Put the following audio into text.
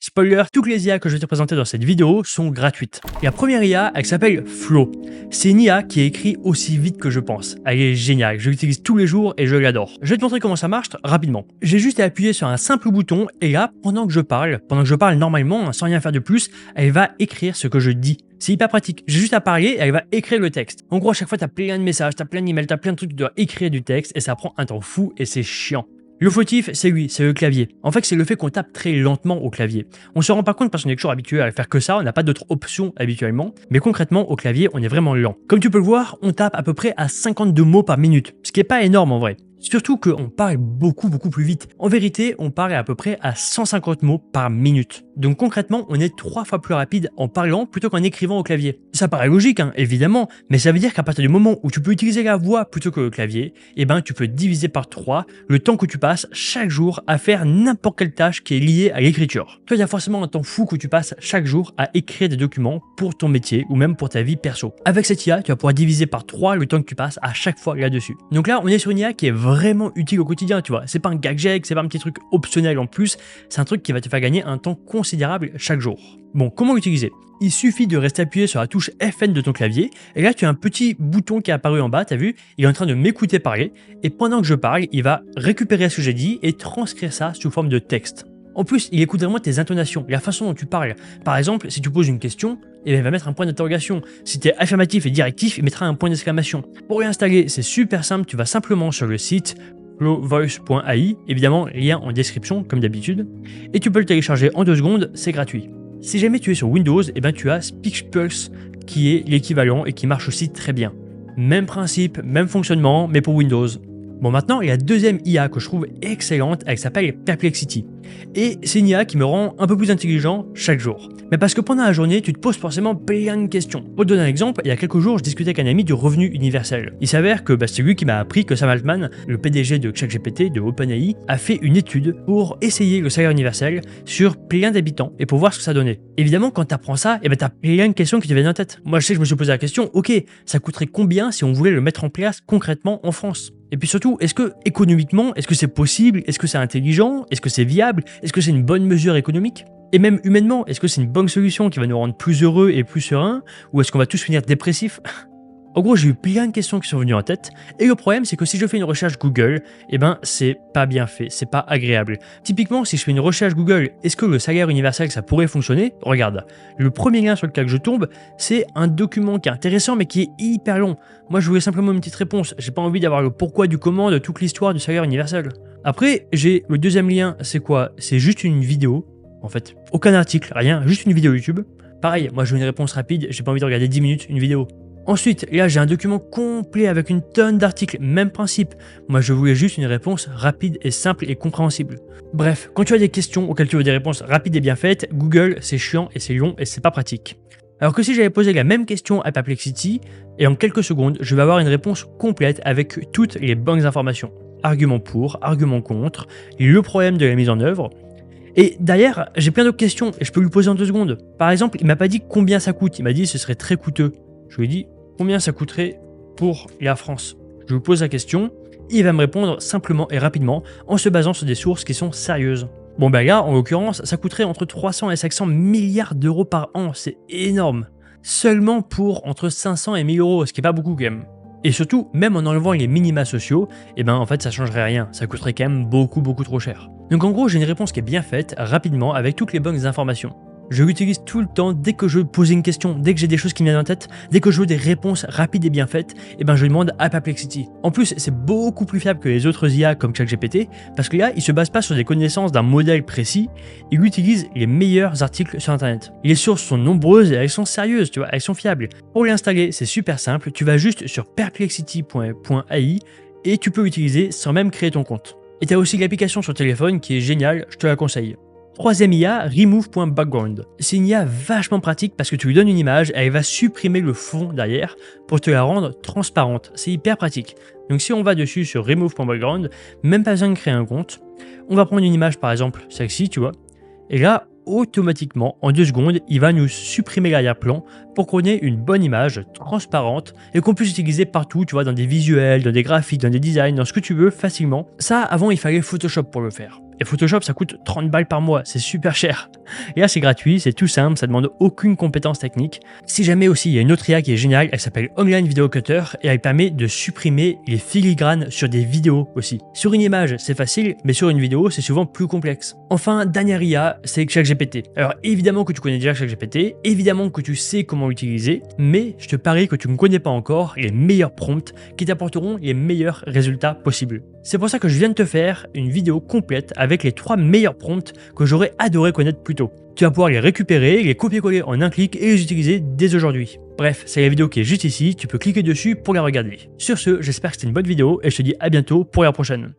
Spoiler, toutes les IA que je vais te présenter dans cette vidéo sont gratuites. La première IA, elle s'appelle Flow. C'est une IA qui est écrite aussi vite que je pense. Elle est géniale, je l'utilise tous les jours et je l'adore. Je vais te montrer comment ça marche rapidement. J'ai juste à appuyer sur un simple bouton et là, pendant que je parle normalement, sans rien faire de plus, elle va écrire ce que je dis. C'est hyper pratique. J'ai juste à parler et elle va écrire le texte. En gros, à chaque fois, tu as plein de messages, tu as plein d'emails, tu as plein de trucs, tu dois écrire du texte et ça prend un temps fou et c'est chiant. Le fautif, c'est lui, c'est le clavier. En fait, c'est le fait qu'on tape très lentement au clavier. On se rend pas compte parce qu'on est toujours habitué à faire que ça, on n'a pas d'autres options habituellement, mais concrètement, au clavier, on est vraiment lent. Comme tu peux le voir, on tape à peu près à 52 mots par minute, ce qui est pas énorme en vrai. Surtout qu'on parle beaucoup plus vite. En vérité, on parle à peu près à 150 mots par minute. Donc concrètement, on est 3 fois plus rapide en parlant plutôt qu'en écrivant au clavier. Ça paraît logique, hein, évidemment, mais ça veut dire qu'à partir du moment où tu peux utiliser la voix plutôt que le clavier, eh ben tu peux diviser par 3 le temps que tu passes chaque jour à faire n'importe quelle tâche qui est liée à l'écriture. Toi, il y a forcément un temps fou que tu passes chaque jour à écrire des documents pour ton métier ou même pour ta vie perso. Avec cette IA, tu vas pouvoir diviser par 3 le temps que tu passes à chaque fois là-dessus. Donc là, on est sur une IA qui est vraiment utile au quotidien, tu vois. C'est pas un gadget, c'est pas un petit truc optionnel en plus, c'est un truc qui va te faire gagner un temps considérable chaque jour. Bon, comment l'utiliser? Il suffit de rester appuyé sur la touche FN de ton clavier, et là tu as un petit bouton qui est apparu en bas, t'as vu? Il est en train de m'écouter parler, et pendant que je parle, il va récupérer ce que j'ai dit et transcrire ça sous forme de texte. En plus, il écoute vraiment tes intonations, la façon dont tu parles. Par exemple, si tu poses une question, il va mettre un point d'interrogation. Si tu es affirmatif et directif, il mettra un point d'exclamation. Pour réinstaller, c'est super simple, tu vas simplement sur le site flowvoice.ai, évidemment lien en description comme d'habitude, et tu peux le télécharger en 2 secondes, c'est gratuit. Si jamais tu es sur Windows, eh ben tu as SpeechPulse qui est l'équivalent et qui marche aussi très bien. Même principe, même fonctionnement, mais pour Windows. Bon, maintenant, il y a la deuxième IA que je trouve excellente, elle s'appelle Perplexity. Et c'est une IA qui me rend un peu plus intelligent chaque jour. Mais parce que pendant la journée, tu te poses forcément plein de questions. Pour te donner un exemple, il y a quelques jours, je discutais avec un ami du revenu universel. Il s'avère que c'est lui qui m'a appris que Sam Altman, le PDG de ChatGPT, de OpenAI, a fait une étude pour essayer le salaire universel sur plein d'habitants et pour voir ce que ça donnait. Évidemment, quand tu apprends ça, tu as plein de questions qui te viennent en tête. Moi, je sais que je me suis posé la question, ok, ça coûterait combien si on voulait le mettre en place concrètement en France? Et puis surtout, est-ce que économiquement, est-ce que c'est possible? Est-ce que c'est intelligent? Est-ce que c'est viable? Est-ce que c'est une bonne mesure économique? Et même humainement, est-ce que c'est une bonne solution qui va nous rendre plus heureux et plus sereins? Ou est-ce qu'on va tous finir dépressifs? En gros, j'ai eu plein de questions qui sont venues en tête, et le problème c'est que si je fais une recherche Google, eh ben c'est pas bien fait, c'est pas agréable. Typiquement, si je fais une recherche Google, est-ce que le salaire universel ça pourrait fonctionner? Regarde, le premier lien sur lequel je tombe, c'est un document qui est intéressant mais qui est hyper long. Moi je voulais simplement une petite réponse, j'ai pas envie d'avoir le pourquoi du comment de toute l'histoire du salaire universel. Après, j'ai le deuxième lien, c'est quoi? C'est juste une vidéo, en fait, aucun article, rien, juste une vidéo YouTube. Pareil, moi je veux une réponse rapide, j'ai pas envie de regarder 10 minutes une vidéo. Ensuite, là j'ai un document complet avec une tonne d'articles, même principe. Moi je voulais juste une réponse rapide et simple et compréhensible. Bref, quand tu as des questions auxquelles tu veux des réponses rapides et bien faites, Google c'est chiant et c'est long et c'est pas pratique. Alors que si j'avais posé la même question à Perplexity, et en quelques secondes, je vais avoir une réponse complète avec toutes les bonnes informations. Arguments pour, arguments contre, le problème de la mise en œuvre. Et derrière, j'ai plein d'autres questions et je peux lui poser en 2 secondes. Par exemple, il m'a pas dit combien ça coûte, il m'a dit que ce serait très coûteux. Je lui ai dit combien ça coûterait pour la France. Je lui pose la question, il va me répondre simplement et rapidement en se basant sur des sources qui sont sérieuses. Bon ben là, en l'occurrence, ça coûterait entre 300 et 500 milliards d'euros par an, c'est énorme. Seulement pour entre 500 et 1000 euros, ce qui est pas beaucoup quand même. Et surtout, même en enlevant les minima sociaux, eh ben en fait ça changerait rien, ça coûterait quand même beaucoup trop cher. Donc en gros, j'ai une réponse qui est bien faite, rapidement, avec toutes les bonnes informations. Je l'utilise tout le temps dès que je veux poser une question, dès que j'ai des choses qui me viennent en tête, dès que je veux des réponses rapides et bien faites, et ben je demande à Perplexity. En plus, c'est beaucoup plus fiable que les autres IA comme ChatGPT, parce que là, il se base pas sur des connaissances d'un modèle précis, il utilise les meilleurs articles sur internet. Les sources sont nombreuses et elles sont sérieuses, tu vois, elles sont fiables. Pour l'installer, c'est super simple, tu vas juste sur perplexity.ai et tu peux l'utiliser sans même créer ton compte. Et tu as aussi l'application sur téléphone qui est géniale, je te la conseille. Troisième IA, remove.background. C'est une IA vachement pratique parce que tu lui donnes une image et elle va supprimer le fond derrière pour te la rendre transparente. C'est hyper pratique. Donc si on va dessus sur remove.background, même pas besoin de créer un compte. On va prendre une image par exemple, celle-ci, tu vois. Et là, automatiquement, en 2 secondes, il va nous supprimer l'arrière-plan pour qu'on ait une bonne image transparente et qu'on puisse utiliser partout, tu vois, dans des visuels, dans des graphiques, dans des designs, dans ce que tu veux facilement. Ça, avant, il fallait Photoshop pour le faire. Et Photoshop, ça coûte 30 balles par mois, c'est super cher. Et là, c'est gratuit, c'est tout simple, ça demande aucune compétence technique. Si jamais aussi, il y a une autre IA qui est géniale, elle s'appelle Online Video Cutter et elle permet de supprimer les filigranes sur des vidéos aussi. Sur une image, c'est facile, mais sur une vidéo, c'est souvent plus complexe. Enfin, dernière IA, c'est ChatGPT. Alors évidemment que tu connais déjà ChatGPT, évidemment que tu sais comment l'utiliser, mais je te parie que tu ne connais pas encore les meilleurs prompts qui t'apporteront les meilleurs résultats possibles. C'est pour ça que je viens de te faire une vidéo complète avec les 3 meilleurs prompts que j'aurais adoré connaître plus tôt. Tu vas pouvoir les récupérer, les copier-coller en un clic et les utiliser dès aujourd'hui. Bref, c'est la vidéo qui est juste ici, tu peux cliquer dessus pour la regarder. Sur ce, j'espère que c'était une bonne vidéo et je te dis à bientôt pour la prochaine.